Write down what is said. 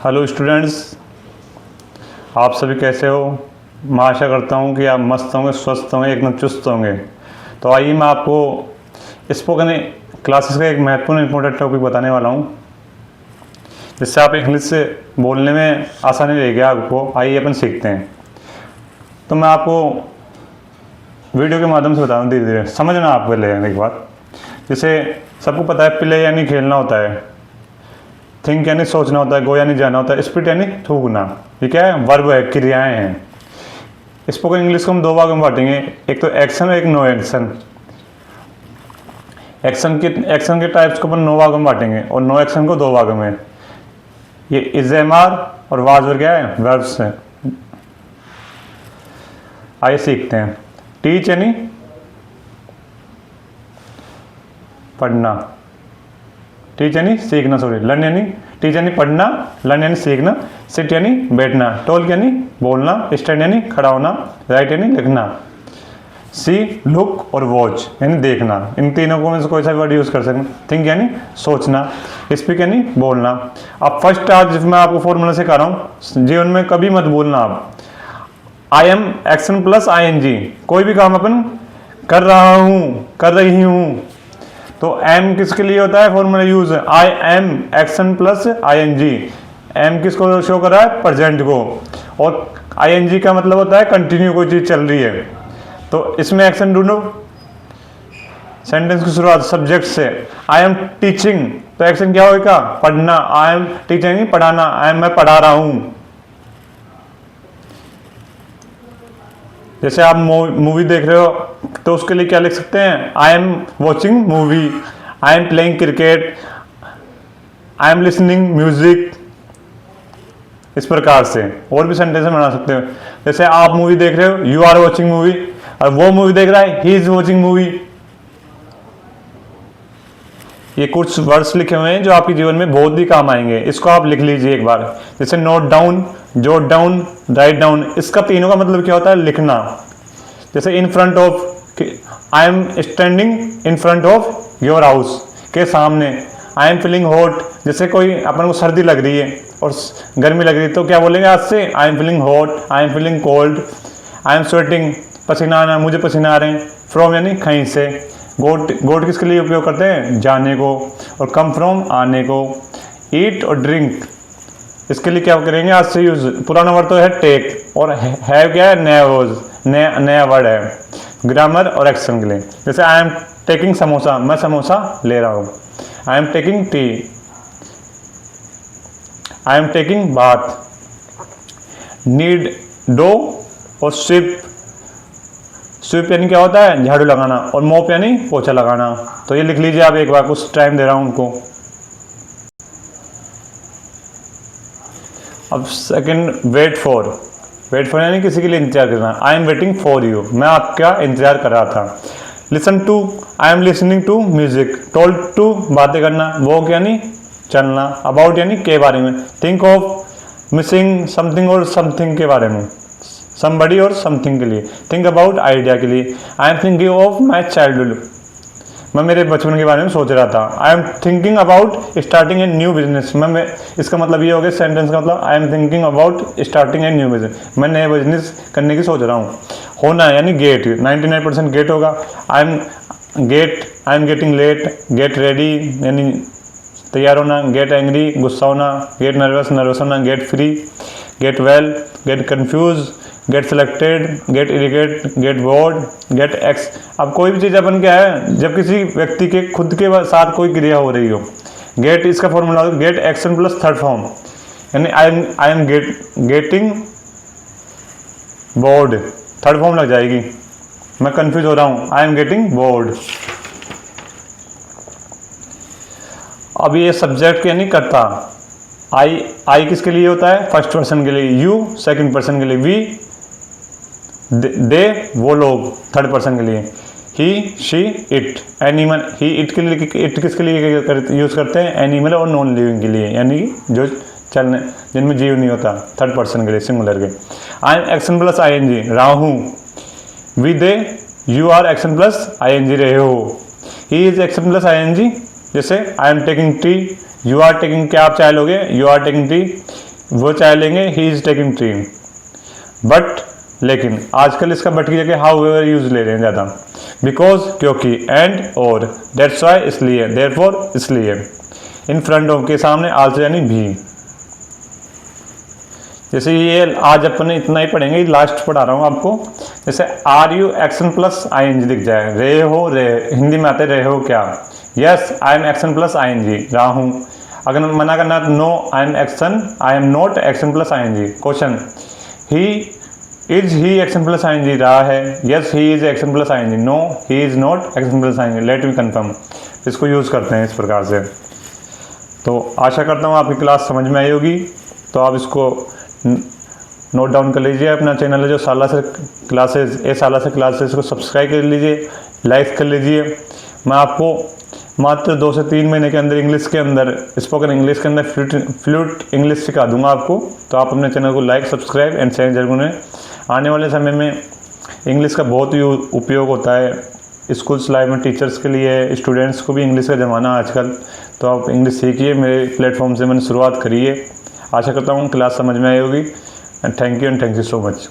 Hello students, आप सभी कैसे हो। मैं आशा करता हूँ कि आप मस्त होंगे, स्वस्थ होंगे, एकदम चुस्त होंगे। तो आइए मैं आपको स्पोकन क्लासेस का एक महत्वपूर्ण इंपॉर्टेंट टॉपिक बताने वाला हूँ, जिससे आप इंग्लिश से बोलने में आसानी रहेगी आपको। आइए अपन सीखते हैं। तो मैं आपको वीडियो के माध्यम से बता रहा हूँ, धीरे धीरे समझना आप पहले एक बात। जैसे सबको पता है, प्ले यानी खेलना होता है, थिंक यानी सोचना होता है, गो यानी जाना होता है, स्पिट यानी थूकना। ये क्या है? वर्ब है, क्रियाएं हैं। स्पोकन इंग्लिश को हम दो भागों में बांटेंगे, एक तो एक्शन और एक नो एक्शन। एक्शन के टाइप्स को अपन 9 भागों में बांटेंगे और नो एक्शन को 2 भागों में। ये इज एम आर और वाज और क्या है? वर्ब्स हैं। आइए सीखते हैं। टीच यानी पढ़ना, टीच यानी सीखना, सॉरी लर्न यानी टीच यानी पढ़ना, लर्न यानी सीखना, सिट यानी बैठना, टॉक यानी बोलना, स्टैंड यानी खड़ा होना, राइट यानी लिखना, सी लुक और वॉच यानी देखना। इन तीनों को में कोई सा वर्ड यूज कर सकते हैं। थिंक यानी सोचना, स्पीक यानी बोलना। अब फर्स्ट आज मैं आपको फॉर्मूला सिखा रहा हूँ, जीवन में कभी मत बोलना आप आई एम एक्शन प्लस ING। कोई भी काम अपन कर रहा हूँ, कर रही हूँ, तो एम किसके लिए होता है? Formula use I am action plus ING। Am किसको शो कर रहा है? प्रेजेंट को। और ING का मतलब होता है कंटिन्यू, कोई चीज चल रही है। तो इसमें एक्शन ढूंढो। सेंटेंस की शुरुआत सब्जेक्ट से, आई एम टीचिंग, तो एक्शन क्या होगा? पढ़ना। आई एम टीचिंग पढ़ाना, आई एम मैं पढ़ा रहा हूं। जैसे आप मूवी देख रहे हो तो उसके लिए क्या लिख सकते हैं? I am watching movie, I am playing cricket, I am listening music. इस प्रकार से और भी सेंटेंस बना सकते हो। जैसे आप मूवी देख रहे हो, यू आर वॉचिंग मूवी, और वो मूवी देख रहा है, ही इज वॉचिंग मूवी। ये कुछ वर्ड्स लिखे हुए हैं जो आपके जीवन में बहुत ही काम आएंगे। इसको आप लिख लीजिए एक बार। जैसे note down, jot down, write down. इसका तीनों का मतलब क्या होता है? लिखना। जैसे in front of, I am standing in front of your house, के सामने। आई एम फीलिंग हॉट, जैसे कोई अपन को सर्दी लग रही है और गर्मी लग रही है, तो क्या बोलेंगे आज से? I am feeling hot, I am feeling cold, I am sweating, पसीना आना, मुझे पसीना आ रहे हैं। फ्रॉम यानी कहीं से। गोट किसके लिए उपयोग करते हैं? जाने को। और कम फ्रॉम आने को। ईट और ड्रिंक, इसके लिए क्या करेंगे आज से यूज? पुराना वर्ड तो है टेक, और हैव क्या है? नया वर्ड है ग्रामर और एक्शन के लिए। जैसे आई एम टेकिंग समोसा, मैं समोसा ले रहा हूँ। I am taking tea, I am taking bath. Knead, dough और स्वीप। स्वीप यानी क्या होता है? झाड़ू लगाना, और मॉप यानी पोछा लगाना। तो ये लिख लीजिए आप एक बार, कुछ टाइम दे रहा हूं उनको। अब सेकंड, वेट फॉर यानी किसी के लिए इंतजार करना। I am waiting for you, मैं आपका इंतजार कर रहा था। Listen to, I am listening to music. Told to, बातें करना। वॉक यानी चलना। अबाउट यानी के बारे में। थिंक ऑफ, मिसिंग समथिंग और समथिंग के बारे में, समबडी और समथिंग के लिए। थिंक अबाउट, आइडिया के लिए। I am thinking of my childhood, मैं मेरे बचपन के बारे में सोच रहा था। I am thinking about starting a new business, मैं इसका मतलब ये हो गया सेंटेंस का मतलब, I am thinking about starting a new business, मैं नए बिजनेस करने की सोच रहा हूँ। होना यानी गेट, 99% गेट होगा। I am getting late, get ready यानी तैयार होना, गेट एंग्री गुस्सा होना, गेट नर्वस होना, get free, get well, get confuse, get selected, get irritate, get bored, get X. अब कोई भी चीज़ अपन क्या है, जब किसी व्यक्ति के खुद के साथ कोई क्रिया हो रही हो, गेट इसका formula get action plus third form, यानी I am getting bored, third form लग जाएगी। मैं कंफ्यूज हो रहा हूँ, आई एम गेटिंग बोर्ड। अब ये सब्जेक्ट यानी कर्ता। आई किसके लिए होता है? फर्स्ट पर्सन के लिए। यू सेकंड पर्सन के लिए। वी दे वो लोग थर्ड पर्सन के लिए। He she it animal, he it के लिए, इट किसके लिए यूज करते हैं? एनिमल और नॉन लिविंग के लिए, यानी जो चलने जिनमें जीव नहीं होता, थर्ड पर्सन के लिए, सिंगुलर के। I am action plus ING, रहा हूँ। We they, you are action plus ING, रहे हो। He is action plus ING, जैसे I am taking tea, you are taking, क्या आप चाय लोगे? You are taking tea. वो चाय लेंगे, he is taking tea. But लेकिन आजकल इसका बट की जगह हाउ एवर यूज़ ले रहे हैं ज़्यादा। बिकॉज क्योंकि, एंड और, दैट्स वाई इसलिए, देयरफॉर इसलिए, इन फ्रंट ऑफ के सामने, आल्सो यानी भी। जैसे ये आज अपन इतना ही पढ़ेंगे, लास्ट पढ़ा रहा हूँ आपको। जैसे are you action plus I N G दिख जाए, रहे हो, रहे, हिंदी में आते रहे हो क्या। Yes I am action plus I N G, रहा हूँ। अगर मना करना तो no I am action, I am not action plus I N G. Question, he is he action plus I N G, रहा है। Yes he is action plus I N G, no he is not action plus I N G, let me confirm. इसको use करते हैं इस प्रकार से। तो आशा करता हूँ आपकी क्लास समझ में आई होगी। तो आप इसको नोट डाउन कर लीजिए। अपना चैनल है जो साला से क्लासेस, ए साला से क्लासेस को सब्सक्राइब कर लीजिए, लाइक कर लीजिए। मैं आपको मात्र 2 से 3 महीने के अंदर इंग्लिश के अंदर, स्पोकन इंग्लिश के अंदर फ्लूट इंग्लिश सिखा दूंगा आपको। तो आप अपने चैनल को लाइक, सब्सक्राइब एंड शेयर जरूर करें। आने वाले समय में इंग्लिश का बहुत ही उपयोग होता है स्कूल्स लाइफ में, टीचर्स के लिए, स्टूडेंट्स को भी इंग्लिश का ज़माना आजकल। तो आप इंग्लिश सीखिए, मेरे प्लेटफॉर्म से मैंने शुरुआत करी है। आशा करता हूँ क्लास समझ में आई होगी। And thank you so much.